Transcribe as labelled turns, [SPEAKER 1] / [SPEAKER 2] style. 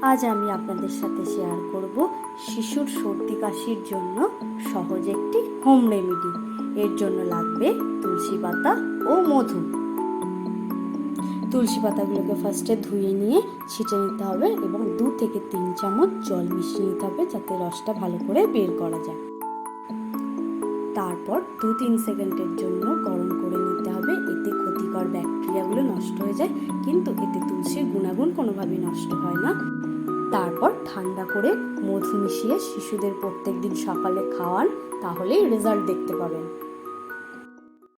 [SPEAKER 1] আজ আমি আপনাদের সাথে শেয়ার করব শিশুর সর্দি কাশির জন্য সহজ একটি হোম রেমেডি। এর জন্য লাগবে তুলসী পাতা ও মধু। তুলসী পাতাগুলোকে ফার্স্টে ধুয়ে নিয়ে ছিটে নিতে হবে এবং 2 থেকে 3 চামচ জল মিশিয়ে নিতে হবে যাতে রসটা ভালো করে বের করা যায়। তারপর 2-3 সেকেন্ডের জন্য গরম করে নিতে হবে, এতে ক্ষতিকর ব্যাকটেরিয়াগুলো নষ্ট হয়ে যায়, কিন্তু এতে তুলসীর গুণাগুণ কোনোভাবেই নষ্ট হয় না। তারপর ঠান্ডা করে মধু মিশিয়ে শিশুদের প্রত্যেক দিন সকালে খাওয়ান, তাহলেই রেজাল্ট দেখতে পাবেন।